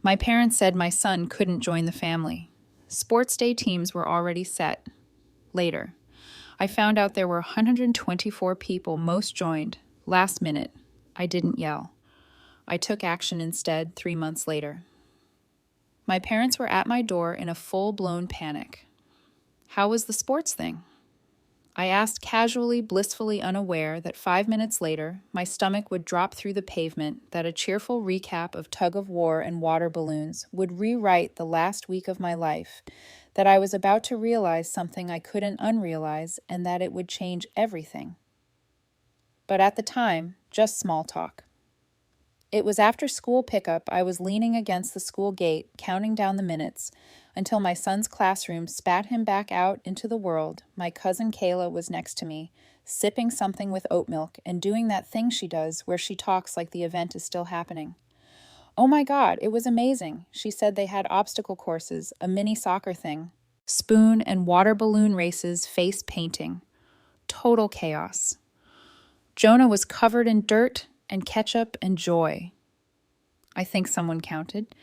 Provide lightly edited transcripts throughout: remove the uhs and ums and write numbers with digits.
My parents said my son couldn't join the family. Sports day teams were already set. Later, I found out there were 124 people, most joined. Last minute. I didn't yell. I took action instead 3 months later. My parents were at my door in a full-blown panic. How was the sports thing? I asked casually, blissfully unaware that 5 minutes later, my stomach would drop through the pavement, that a cheerful recap of tug-of-war and water balloons would rewrite the last week of my life, that I was about to realize something I couldn't unrealize, and that it would change everything. But at the time, just small talk. It was after school pickup. I was leaning against the school gate, counting down the minutes, until my son's classroom spat him back out into the world. My cousin Kayla was next to me, sipping something with oat milk and doing that thing she does where she talks like the event is still happening. Oh my God, it was amazing. She said they had obstacle courses, a mini soccer thing, spoon and water balloon races, face painting. Total chaos. Jonah was covered in dirt and ketchup and joy. I think someone counted.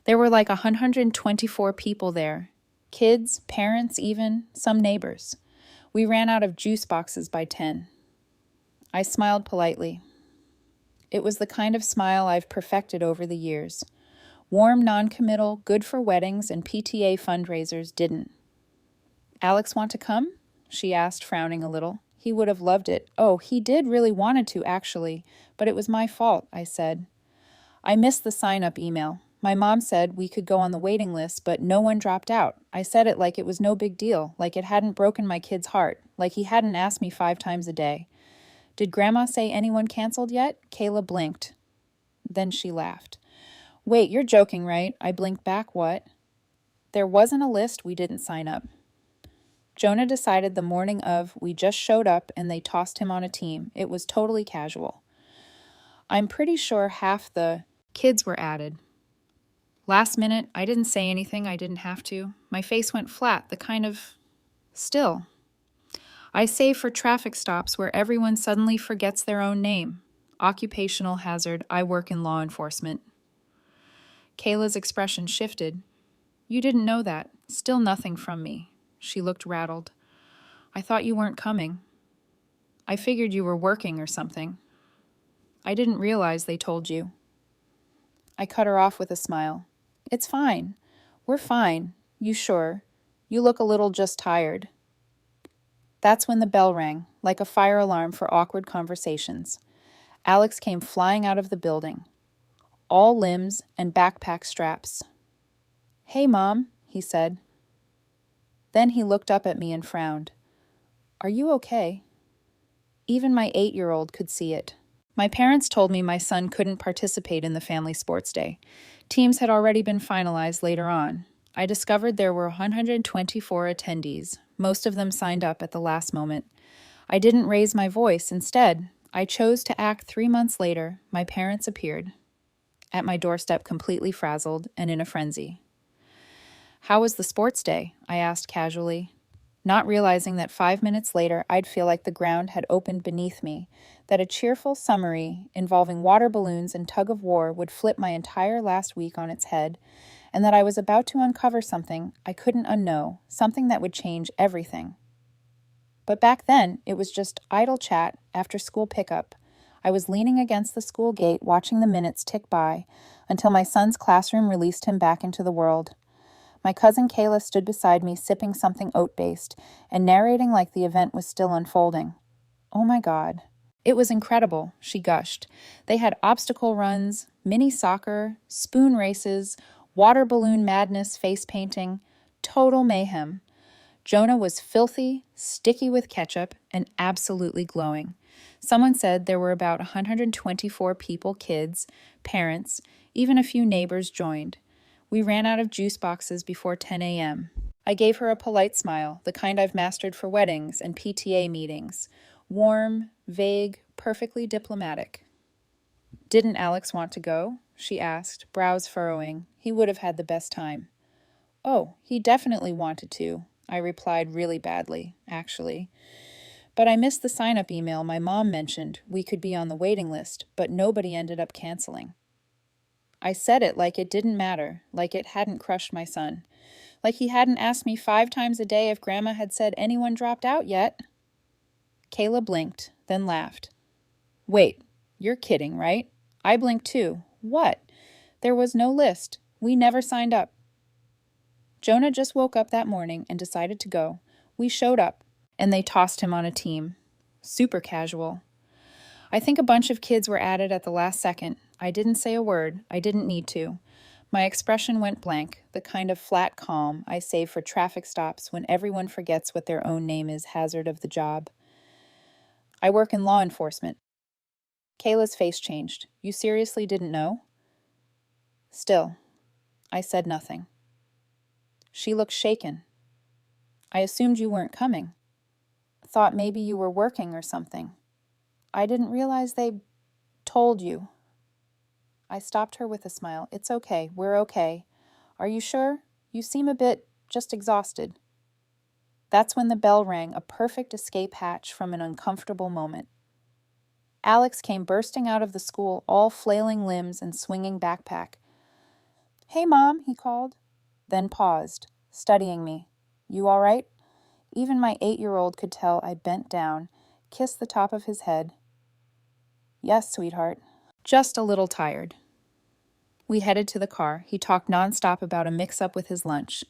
There were like 124 people there. Kids, parents even, some neighbors. We ran out of juice boxes by 10. I smiled politely. It was the kind of smile I've perfected over the years. Warm, non-committal, good for weddings and PTA fundraisers didn't. Alex want to come? She asked, frowning a little. He would have loved it. Oh, he did really wanted to, actually, but it was my fault, I said. I missed the sign-up email. My mom said we could go on the waiting list, but no one dropped out. I said it like it was no big deal, like it hadn't broken my kid's heart, like he hadn't asked me 5 times a day. Did Grandma say anyone canceled yet? Kayla blinked. Then she laughed. Wait, you're joking, right? I blinked back. What? There wasn't a list. We didn't sign up. Jonah decided the morning of, we just showed up and they tossed him on a team. It was totally casual. I'm pretty sure half the kids were added. Last minute, I didn't say anything. I didn't have to. My face went flat, the kind of still. I save for traffic stops where everyone suddenly forgets their own name. Occupational hazard. I work in law enforcement. Kayla's expression shifted. You didn't know that. Still nothing from me. She looked rattled. I thought you weren't coming. I figured you were working or something. I didn't realize they told you. I cut her off with a smile. It's fine. We're fine. You sure? You look a little just tired. That's when the bell rang, like a fire alarm for awkward conversations. Alex came flying out of the building, all limbs and backpack straps. Hey, Mom, he said. Then he looked up at me and frowned. Are you okay? Even my 8-year-old could see it. My parents told me my son couldn't participate in the family sports day. Teams had already been finalized later on. I discovered there were 124 attendees. Most of them signed up at the last moment. I didn't raise my voice. Instead, I chose to act. 3 months later, my parents appeared at my doorstep, completely frazzled and in a frenzy. How was the sports day? I asked casually, not realizing that 5 minutes later I'd feel like the ground had opened beneath me, that a cheerful summary involving water balloons and tug-of-war would flip my entire last week on its head, and that I was about to uncover something I couldn't unknow, something that would change everything. But back then, it was just idle chat after school pickup. I was leaning against the school gate, watching the minutes tick by, until my son's classroom released him back into the world. My cousin Kayla stood beside me, sipping something oat-based, and narrating like the event was still unfolding. Oh my God. It was incredible, she gushed. They had obstacle runs, mini soccer, spoon races, water balloon madness, face painting, total mayhem. Jonah was filthy, sticky with ketchup, and absolutely glowing. Someone said there were about 124 people, kids, parents, even a few neighbors joined. We ran out of juice boxes before 10 a.m. I gave her a polite smile, the kind I've mastered for weddings and PTA meetings. Warm, vague, perfectly diplomatic. Didn't Alex want to go? She asked, brows furrowing. He would have had the best time. Oh, he definitely wanted to, I replied really badly, actually. But I missed the sign-up email my mom mentioned we could be on the waiting list, but nobody ended up canceling. I said it like it didn't matter, like it hadn't crushed my son, like he hadn't asked me 5 times a day if Grandma had said anyone dropped out yet. Kayla blinked, then laughed. Wait, you're kidding, right? I blinked too. What? There was no list. We never signed up. Jonah just woke up that morning and decided to go. We showed up, and they tossed him on a team. Super casual. I think a bunch of kids were added at the last second. I didn't say a word. I didn't need to. My expression went blank, the kind of flat calm I save for traffic stops when everyone forgets what their own name is, hazard of the job. I work in law enforcement. Kayla's face changed. You seriously didn't know? Still, I said nothing. She looked shaken. I assumed you weren't coming. Thought maybe you were working or something. I didn't realize they told you. I stopped her with a smile. It's okay. We're okay. Are you sure? You seem a bit just exhausted. That's when the bell rang, a perfect escape hatch from an uncomfortable moment. Alex came bursting out of the school, all flailing limbs and swinging backpack. Hey, Mom, he called, then paused, studying me. You all right? Even my 8-year-old could tell I bent down, kissed the top of his head. Yes, sweetheart. Just a little tired. We headed to the car. He talked nonstop about a mix-up with his lunch,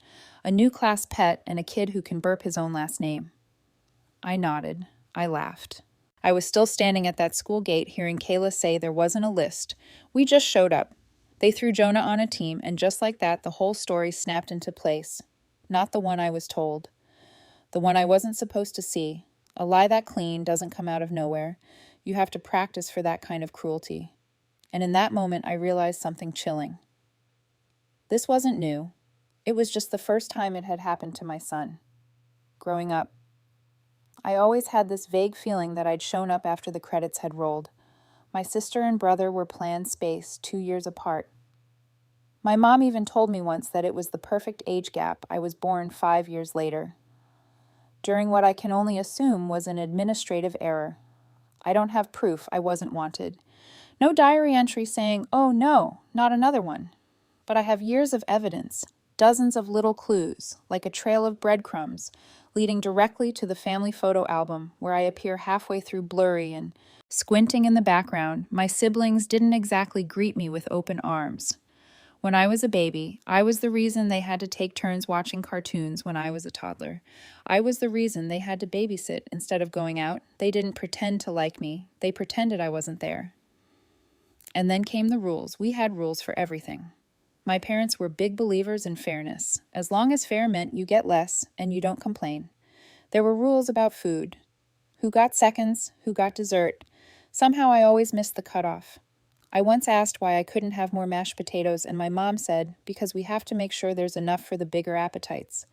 a new class pet, and a kid who can burp his own last name. I nodded. I laughed. I was still standing at that school gate hearing Kayla say there wasn't a list. We just showed up. They threw Jonah on a team, and just like that, the whole story snapped into place. Not the one I was told. The one I wasn't supposed to see. A lie that clean doesn't come out of nowhere. You have to practice for that kind of cruelty. And in that moment, I realized something chilling. This wasn't new. It was just the first time it had happened to my son. Growing up, I always had this vague feeling that I'd shown up after the credits had rolled. My sister and brother were planned space, 2 years apart. My mom even told me once that it was the perfect age gap. I was born 5 years later. During what I can only assume was an administrative error. I don't have proof I wasn't wanted. No diary entry saying, oh no, not another one. But I have years of evidence, dozens of little clues, like a trail of breadcrumbs, leading directly to the family photo album where I appear halfway through blurry and squinting in the background. My siblings didn't exactly greet me with open arms. When I was a baby, I was the reason they had to take turns watching cartoons when I was a toddler. I was the reason they had to babysit instead of going out. They didn't pretend to like me. They pretended I wasn't there. And then came the rules. We had rules for everything. My parents were big believers in fairness. As long as fair meant you get less and you don't complain. There were rules about food. Who got seconds, who got dessert. Somehow I always missed the cutoff. I once asked why I couldn't have more mashed potatoes, and my mom said, because we have to make sure there's enough for the bigger appetites.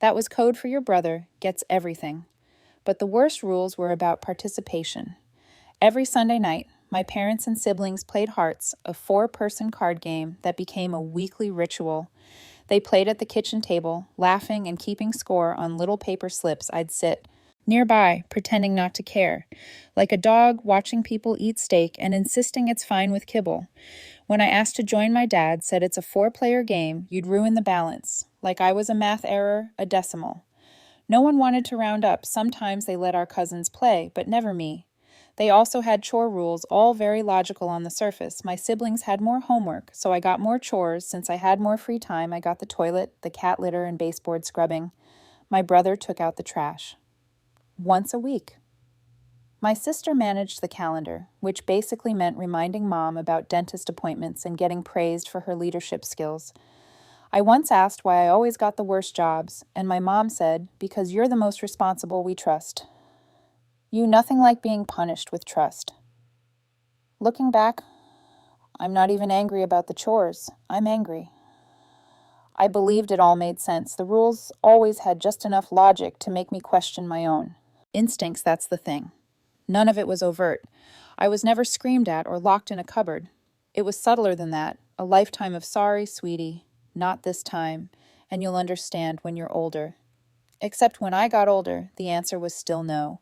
That was code for your brother, gets everything. But the worst rules were about participation. Every Sunday night, my parents and siblings played Hearts, a 4-person card game that became a weekly ritual. They played at the kitchen table, laughing and keeping score on little paper slips. I'd sit nearby, pretending not to care, like a dog watching people eat steak and insisting it's fine with kibble. When I asked to join, my dad said it's a 4-player game, you'd ruin the balance, like I was a math error, a decimal. No one wanted to round up. Sometimes they let our cousins play, but never me. They also had chore rules, all very logical on the surface. My siblings had more homework, so I got more chores. Since I had more free time, I got the toilet, the cat litter, and baseboard scrubbing. My brother took out the trash. Once a week. My sister managed the calendar, which basically meant reminding Mom about dentist appointments and getting praised for her leadership skills. I once asked why I always got the worst jobs, and my mom said, because you're the most responsible we trust. You nothing like being punished with trust. Looking back, I'm not even angry about the chores. I'm angry. I believed it all made sense. The rules always had just enough logic to make me question my own. Instincts, that's the thing. None of it was overt. I was never screamed at or locked in a cupboard. It was subtler than that, a lifetime of sorry, sweetie, not this time, and you'll understand when you're older. Except when I got older, the answer was still no,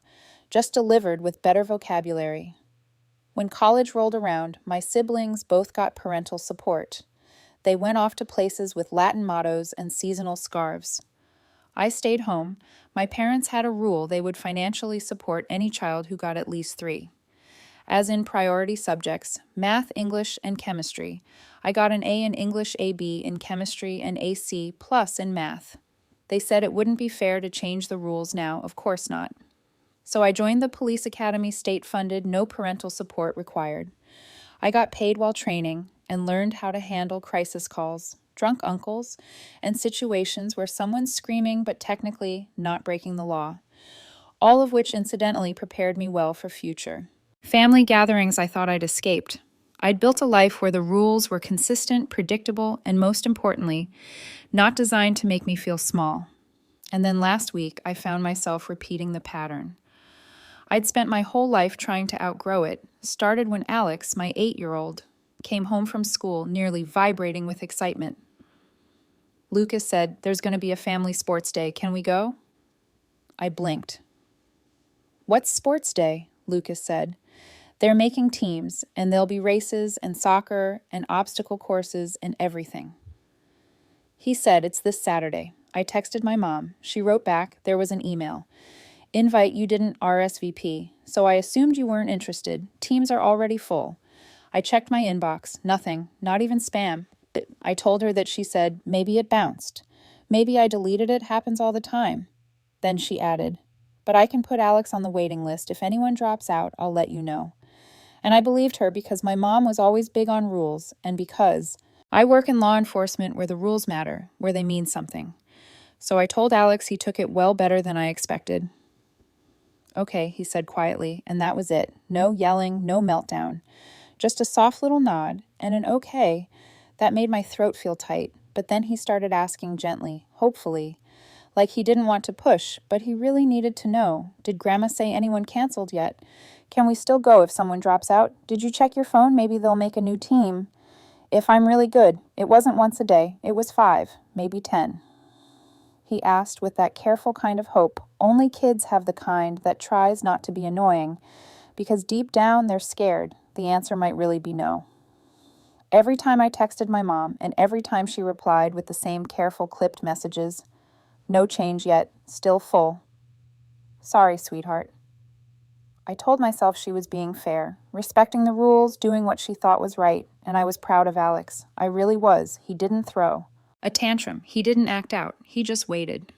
just delivered with better vocabulary. When college rolled around, my siblings both got parental support. They went off to places with Latin mottos and seasonal scarves. I stayed home. My parents had a rule they would financially support any child who got at least 3. As in priority subjects, math, English, and chemistry, I got an A in English, AB in chemistry, and AC plus in math. They said it wouldn't be fair to change the rules now, of course not. So I joined the police academy, state-funded, no parental support required. I got paid while training and learned how to handle crisis calls, drunk uncles, and situations where someone's screaming but technically not breaking the law, all of which incidentally prepared me well for future. Family gatherings I thought I'd escaped. I'd built a life where the rules were consistent, predictable, and most importantly, not designed to make me feel small. And then last week, I found myself repeating the pattern. I'd spent my whole life trying to outgrow it, started when Alex, my 8-year-old, came home from school nearly vibrating with excitement. Lucas said, "There's going to be a family sports day. Can we go?" I blinked. "What's sports day?" Lucas said. "They're making teams, and there'll be races and soccer and obstacle courses and everything." He said, "It's this Saturday." I texted my mom. She wrote back, there was an email. "Invite you didn't RSVP, so I assumed you weren't interested. Teams are already full." I checked my inbox. Nothing, not even spam. I told her that she said, "Maybe it bounced. Maybe I deleted it, happens all the time." Then she added, "But I can put Alex on the waiting list. If anyone drops out, I'll let you know." And I believed her because my mom was always big on rules, and because I work in law enforcement where the rules matter, where they mean something. So I told Alex he took it well better than I expected. "Okay," he said quietly, and that was it. No yelling, no meltdown. Just a soft little nod, and an okay that made my throat feel tight. But then he started asking gently, hopefully, like he didn't want to push, but he really needed to know. "Did Grandma say anyone canceled yet? Can we still go if someone drops out? Did you check your phone? Maybe they'll make a new team. If I'm really good, it wasn't once a day. It was 5, maybe 10. He asked with that careful kind of hope only kids have, the kind that tries not to be annoying, because deep down they're scared the answer might really be no. Every time I texted my mom, and every time she replied with the same careful clipped messages, "No change yet, still full. Sorry, sweetheart." I told myself she was being fair, respecting the rules, doing what she thought was right, and I was proud of Alex. I really was. He didn't throw a tantrum. He didn't act out. He just waited.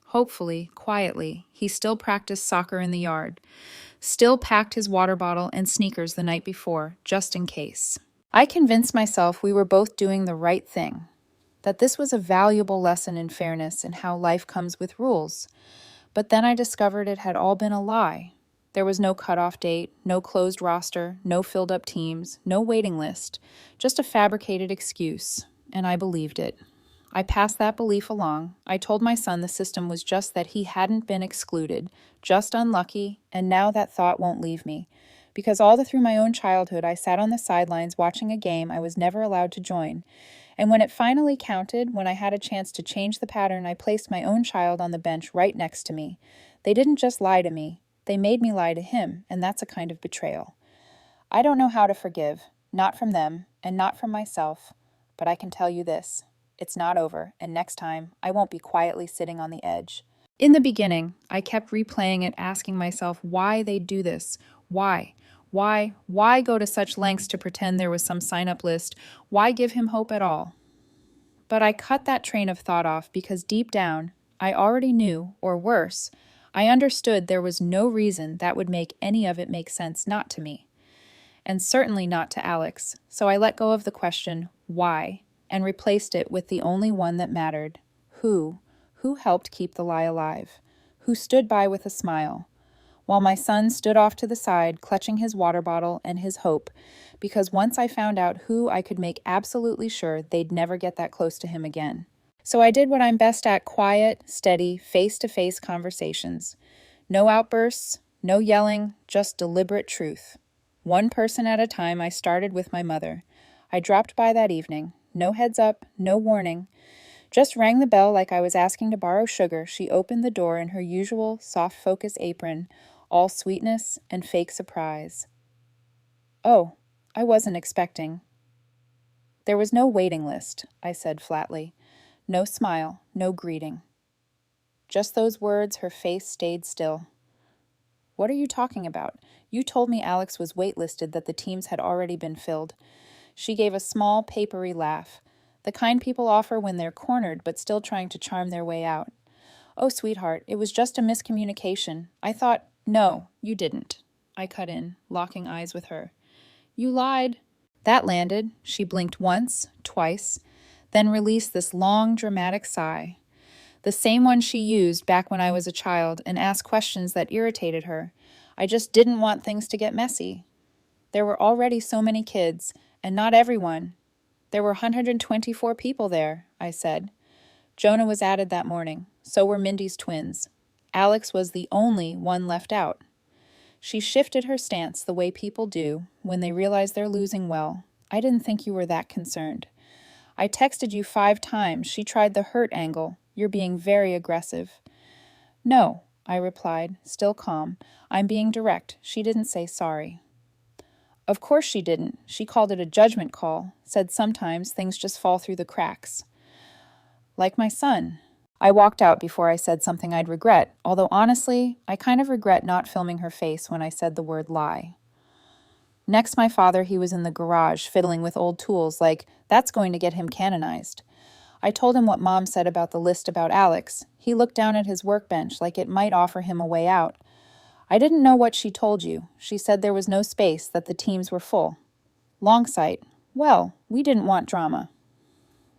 Hopefully, quietly, he still practiced soccer in the yard, still packed his water bottle and sneakers the night before, just in case. I convinced myself we were both doing the right thing, that this was a valuable lesson in fairness and how life comes with rules. But then I discovered it had all been a lie. There was no cutoff date, no closed roster, no filled-up teams, no waiting list, just a fabricated excuse, and I believed it. I passed that belief along. I told my son the system was just that he hadn't been excluded, just unlucky, and now that thought won't leave me. Because all through my own childhood, I sat on the sidelines watching a game I was never allowed to join. And when it finally counted, when I had a chance to change the pattern, I placed my own child on the bench right next to me. They didn't just lie to me. They made me lie to him, and that's a kind of betrayal. I don't know how to forgive, not from them, and not from myself, but I can tell you this. It's not over, and next time, I won't be quietly sitting on the edge. In the beginning, I kept replaying it, asking myself why they'd do this. Why? Why go to such lengths to pretend there was some sign-up list? Why give him hope at all? But I cut that train of thought off because deep down, I already knew, or worse, I understood there was no reason that would make any of it make sense not to me, and certainly not to Alex. So I let go of the question, why, and replaced it with the only one that mattered. Who? Who helped keep the lie alive? Who stood by with a smile? While my son stood off to the side, clutching his water bottle and his hope, because once I found out who, I could make absolutely sure they'd never get that close to him again. So I did what I'm best at: quiet, steady, face-to-face conversations. No outbursts, no yelling, just deliberate truth. One person at a time. I started with my mother. I dropped by that evening. No heads up, no warning. Just rang the bell like I was asking to borrow sugar. She opened the door in her usual soft focus apron, all sweetness and fake surprise. Oh, I wasn't expecting. There was no waiting list, I said flatly. No smile, no greeting. Just those words, her face stayed still. What are you talking about? You told me Alex was waitlisted, that the teams had already been filled. She gave a small, papery laugh, the kind people offer when they're cornered but still trying to charm their way out. Oh, sweetheart, it was just a miscommunication. I thought, no, you didn't. I cut in, locking eyes with her. You lied. That landed. She blinked once, twice, then released this long, dramatic sigh. The same one she used back when I was a child and asked questions that irritated her. I just didn't want things to get messy. There were already so many kids, and not everyone. There were 124 people there, I said. Jonah was added that morning. So were Mindy's twins. Alex was the only one left out. She shifted her stance the way people do when they realize they're losing well. I didn't think you were that concerned. I texted you 5 times. She tried the hurt angle. You're being very aggressive. No, I replied, still calm. I'm being direct. She didn't say sorry. Of course she didn't. She called it a judgment call, said sometimes things just fall through the cracks. Like my son. I walked out before I said something I'd regret, although honestly, I kind of regret not filming her face when I said the word lie. Next, my father, he was in the garage fiddling with old tools like, that's going to get him canonized. I told him what Mom said about the list about Alex. He looked down at his workbench like it might offer him a way out. I didn't know what she told you. She said there was no space, that the teams were full. Longsight. Well, we didn't want drama.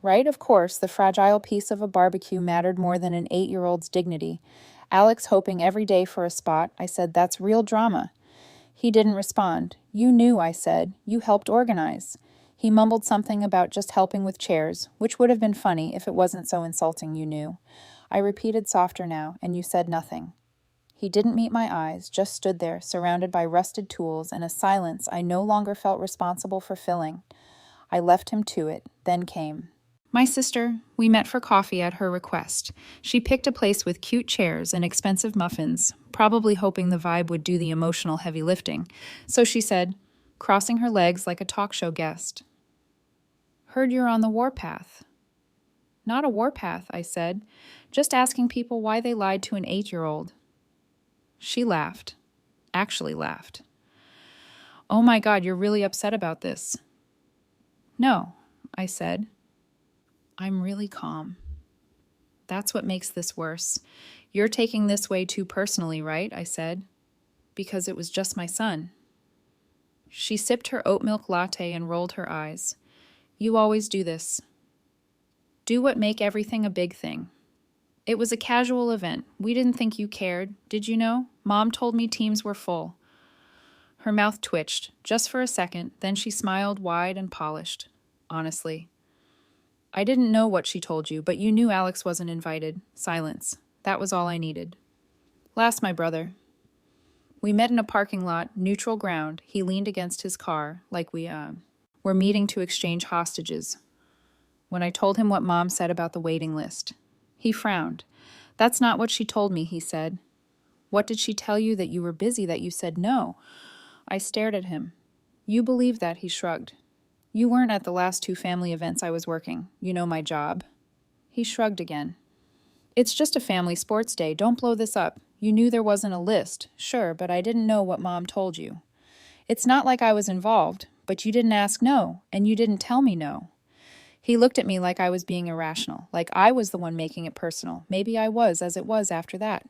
Right, of course, the fragile piece of a barbecue mattered more than an 8-year-old's dignity. Alex hoping every day for a spot, I said, that's real drama. He didn't respond. You knew, I said. You helped organize. He mumbled something about just helping with chairs, which would have been funny if it wasn't so insulting, you knew. I repeated softer now, and you said nothing. He didn't meet my eyes, just stood there, surrounded by rusted tools and a silence I no longer felt responsible for filling. I left him to it, then came. My sister, we met for coffee at her request. She picked a place with cute chairs and expensive muffins, probably hoping the vibe would do the emotional heavy lifting. So she said, crossing her legs like a talk show guest. Heard you're on the warpath. Not a warpath, I said, just asking people why they lied to an 8-year-old. She laughed, actually laughed. Oh my God, you're really upset about this. No, I said. I'm really calm. That's what makes this worse. You're taking this way too personally, right? I said. Because it was just my son. She sipped her oat milk latte and rolled her eyes. You always do this. Do what make everything a big thing. It was a casual event. We didn't think you cared. Did you know? Mom told me teams were full. Her mouth twitched, just for a second, then she smiled wide and polished. Honestly. I didn't know what she told you, but you knew Alex wasn't invited. Silence. That was all I needed. Last, my brother. We met in a parking lot, neutral ground. He leaned against his car, like we were meeting to exchange hostages. When I told him what Mom said about the waiting list, he frowned. That's not what she told me, he said. What did she tell you, that you were busy, that you said no? I stared at him. You believe that, he shrugged. You weren't at the last 2 family events I was working. You know my job. He shrugged again. It's just a family sports day. Don't blow this up. You knew there wasn't a list. Sure, but I didn't know what Mom told you. It's not like I was involved, but you didn't ask no, and you didn't tell me no. He looked at me like I was being irrational, like I was the one making it personal. Maybe I was, as it was after that.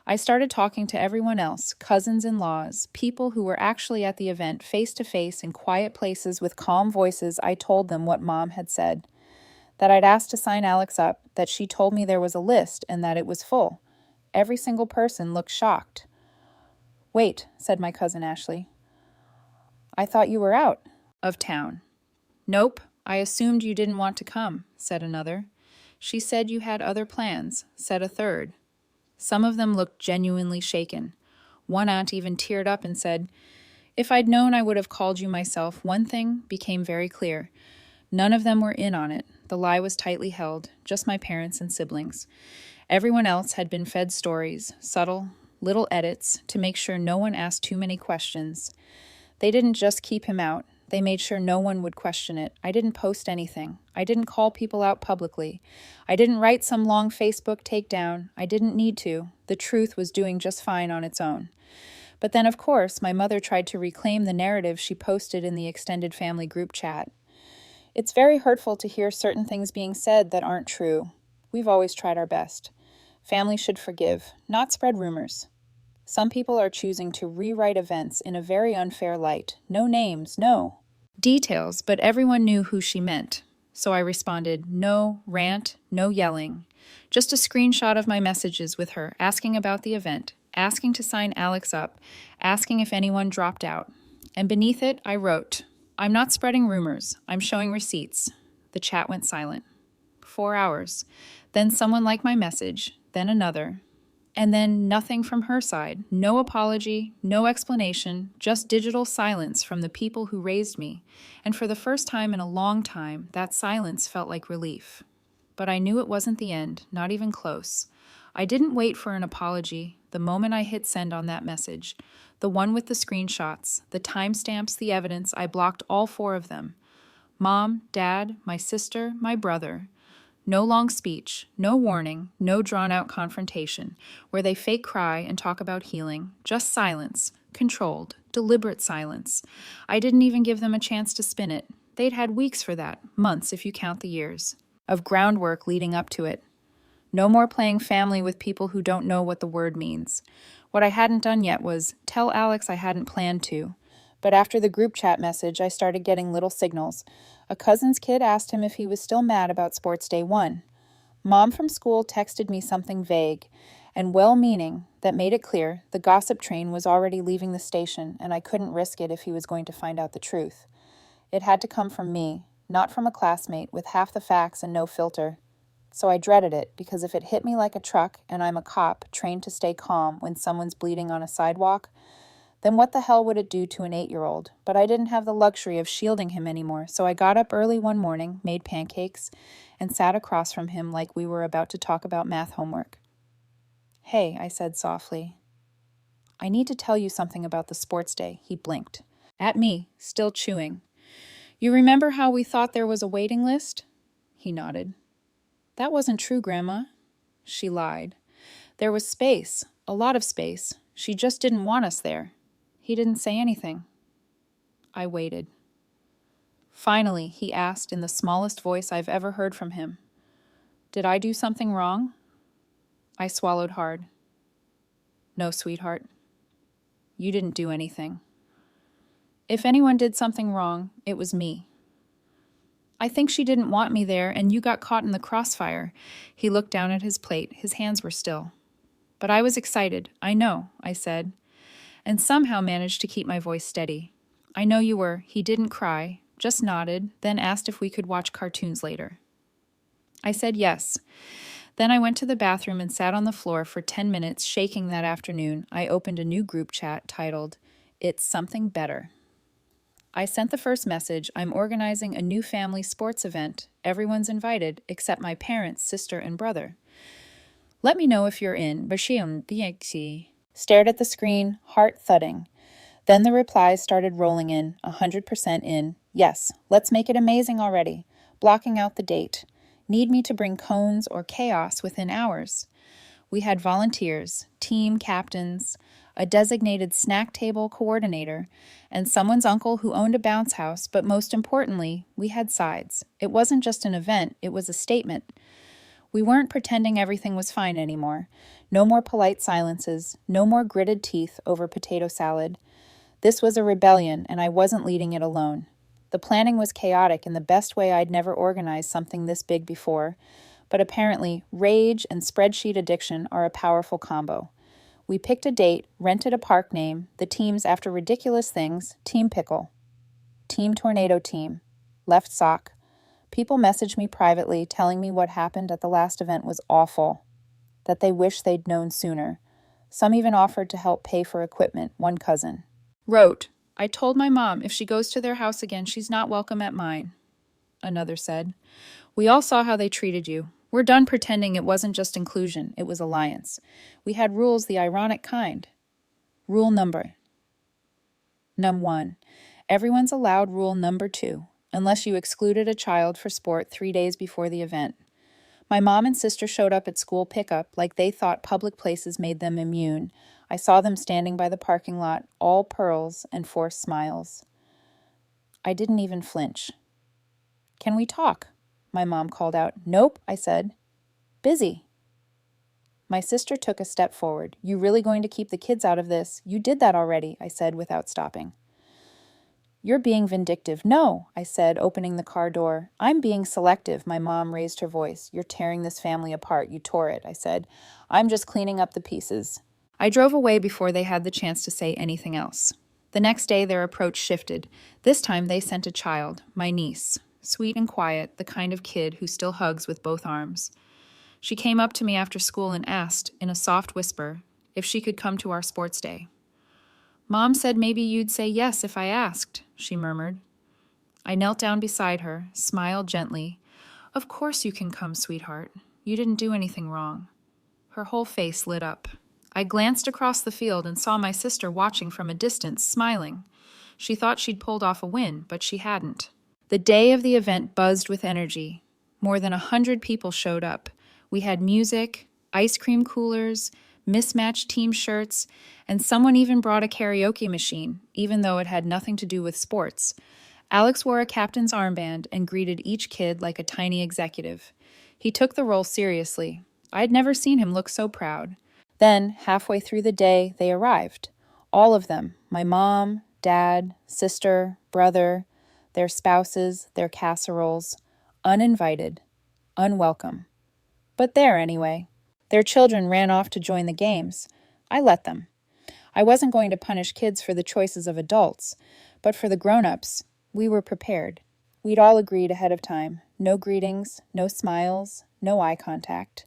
I started talking to everyone else, cousins-in-laws, people who were actually at the event face-to-face in quiet places with calm voices. I told them what Mom had said, that I'd asked to sign Alex up, that she told me there was a list and that it was full. Every single person looked shocked. Wait, said my cousin Ashley. I thought you were out of town. Nope, I assumed you didn't want to come, said another. She said you had other plans, said a third. Some of them looked genuinely shaken. One aunt even teared up and said, if I'd known, I would have called you myself. One thing became very clear. None of them were in on it. The lie was tightly held, just my parents and siblings. Everyone else had been fed stories, subtle, little edits, to make sure no one asked too many questions. They didn't just keep him out. They made sure no one would question it. I didn't post anything. I didn't call people out publicly. I didn't write some long Facebook takedown. I didn't need to. The truth was doing just fine on its own. But then, of course, my mother tried to reclaim the narrative she posted in the extended family group chat. It's very hurtful to hear certain things being said that aren't true. We've always tried our best. Family should forgive, not spread rumors. Some people are choosing to rewrite events in a very unfair light. No names, no details, but everyone knew who she meant. So I responded, no rant, no yelling. Just a screenshot of my messages with her, asking about the event, asking to sign Alex up, asking if anyone dropped out. And beneath it, I wrote, I'm not spreading rumors. I'm showing receipts. The chat went silent. 4 hours. Then someone liked my message, then another. And then nothing from her side. No apology, no explanation, just digital silence from the people who raised me. And for the first time in a long time, that silence felt like relief. But I knew it wasn't the end, not even close. I didn't wait for an apology the moment I hit send on that message. The one with the screenshots, the timestamps, the evidence, I blocked all 4 of them. Mom, Dad, my sister, my brother. No long speech, no warning, no drawn-out confrontation, where they fake cry and talk about healing, just silence, controlled, deliberate silence. I didn't even give them a chance to spin it. They'd had weeks for that, months if you count the years, of groundwork leading up to it. No more playing family with people who don't know what the word means. What I hadn't done yet was tell Alex I hadn't planned to. But after the group chat message, I started getting little signals. A cousin's kid asked him if he was still mad about Sports Day 1. Mom from school texted me something vague and well-meaning that made it clear the gossip train was already leaving the station and I couldn't risk it if he was going to find out the truth. It had to come from me, not from a classmate with half the facts and no filter. So I dreaded it because if it hit me like a truck and I'm a cop trained to stay calm when someone's bleeding on a sidewalk, then what the hell would it do to an 8-year-old? But I didn't have the luxury of shielding him anymore, so I got up early one morning, made pancakes, and sat across from him like we were about to talk about math homework. Hey, I said softly. I need to tell you something about the sports day. He blinked. At me, still chewing. You remember how we thought there was a waiting list? He nodded. That wasn't true, Grandma. She lied. There was space, a lot of space. She just didn't want us there. He didn't say anything. I waited. Finally, he asked in the smallest voice I've ever heard from him. Did I do something wrong? I swallowed hard. No, sweetheart. You didn't do anything. If anyone did something wrong, it was me. I think she didn't want me there, and you got caught in the crossfire. He looked down at his plate. His hands were still. But I was excited. I know, I said, and somehow managed to keep my voice steady. I know you were. He didn't cry, just nodded, then asked if we could watch cartoons later. I said yes. Then I went to the bathroom and sat on the floor for 10 minutes, shaking that afternoon. I opened a new group chat titled, It's Something Better. I sent the first message, I'm organizing a new family sports event. Everyone's invited, except my parents, sister, and brother. Let me know if you're in. Stared at the screen, heart thudding. Then the replies started rolling in, 100% in. Yes, let's make it amazing already. Blocking out the date. Need me to bring cones or chaos within hours. We had volunteers, team captains, a designated snack table coordinator, and someone's uncle who owned a bounce house, but most importantly, we had sides. It wasn't just an event, it was a statement. We weren't pretending everything was fine anymore. No more polite silences, no more gritted teeth over potato salad. This was a rebellion, and I wasn't leading it alone. The planning was chaotic in the best way I'd never organized something this big before, but apparently rage and spreadsheet addiction are a powerful combo. We picked a date, rented a park name, the teams after ridiculous things, Team Pickle, Team Tornado Team, Left Sock. People messaged me privately telling me what happened at the last event was awful, that they wish they'd known sooner. Some even offered to help pay for equipment, one cousin. Wrote, I told my mom if she goes to their house again, she's not welcome at mine. Another said, we all saw how they treated you. We're done pretending it wasn't just inclusion, it was alliance. We had rules the ironic kind. Rule number Num 1. Everyone's allowed rule number 2, unless you excluded a child for sport 3 days before the event. My mom and sister showed up at school pickup like they thought public places made them immune. I saw them standing by the parking lot, all pearls and forced smiles. I didn't even flinch. Can we talk? My mom called out. Nope, I said. Busy. My sister took a step forward. You really going to keep the kids out of this? You did that already, I said without stopping. You're being vindictive. No, I said, opening the car door. I'm being selective, my mom raised her voice. You're tearing this family apart. You tore it, I said. I'm just cleaning up the pieces. I drove away before they had the chance to say anything else. The next day, their approach shifted. This time, they sent a child, my niece, sweet and quiet, the kind of kid who still hugs with both arms. She came up to me after school and asked, in a soft whisper, if she could come to our sports day. Mom said maybe you'd say yes if I asked, she murmured. I knelt down beside her, smiled gently. Of course you can come, sweetheart. You didn't do anything wrong. Her whole face lit up. I glanced across the field and saw my sister watching from a distance, smiling. She thought she'd pulled off a win, but she hadn't. The day of the event buzzed with energy. More than 100 people showed up. We had music, ice cream coolers, mismatched team shirts, and someone even brought a karaoke machine, even though it had nothing to do with sports. Alex wore a captain's armband and greeted each kid like a tiny executive. He took the role seriously. I'd never seen him look so proud. Then, halfway through the day, they arrived. All of them, my mom, dad, sister, brother, their spouses, their casseroles, uninvited, unwelcome. But there anyway. Their children ran off to join the games. I let them. I wasn't going to punish kids for the choices of adults, but for the grown-ups, we were prepared. We'd all agreed ahead of time. No greetings, no smiles, no eye contact.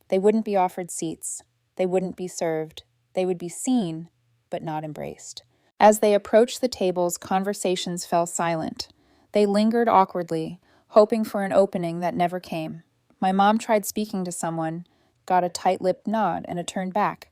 They wouldn't be offered seats. They wouldn't be served. They would be seen, but not embraced. As they approached the tables, conversations fell silent. They lingered awkwardly, hoping for an opening that never came. My mom tried speaking to someone, got a tight-lipped nod and a turn back.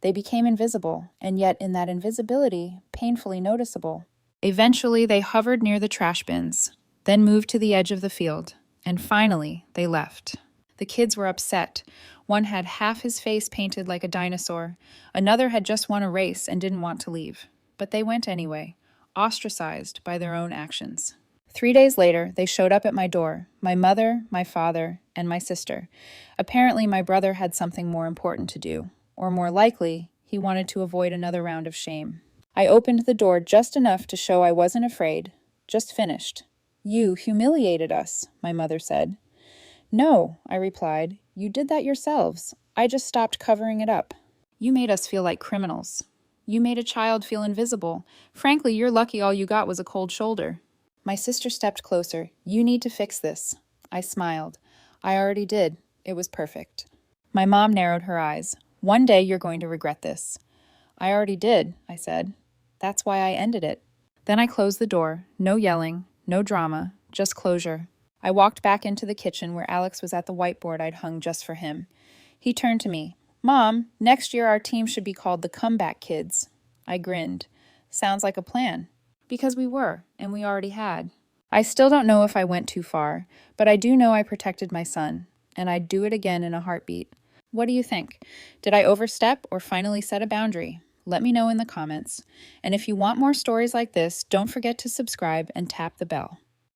They became invisible, and yet in that invisibility, painfully noticeable. Eventually, they hovered near the trash bins, then moved to the edge of the field, and finally, they left. The kids were upset. One had half his face painted like a dinosaur. Another had just won a race and didn't want to leave. But they went anyway, ostracized by their own actions. 3 days later, they showed up at my door, my mother, my father, and my sister. Apparently, my brother had something more important to do, or more likely, he wanted to avoid another round of shame. I opened the door just enough to show I wasn't afraid, just finished. You humiliated us, my mother said. No, I replied, you did that yourselves. I just stopped covering it up. You made us feel like criminals. You made a child feel invisible. Frankly, you're lucky all you got was a cold shoulder. My sister stepped closer. You need to fix this. I smiled. I already did. It was perfect. My mom narrowed her eyes. One day you're going to regret this. I already did, I said. That's why I ended it. Then I closed the door. No yelling, no drama, just closure. I walked back into the kitchen where Alex was at the whiteboard I'd hung just for him. He turned to me. Mom, next year our team should be called the Comeback Kids. I grinned. Sounds like a plan. Because we were, and we already had. I still don't know if I went too far, but I do know I protected my son, and I'd do it again in a heartbeat. What do you think? Did I overstep or finally set a boundary? Let me know in the comments. And if you want more stories like this, don't forget to subscribe and tap the bell.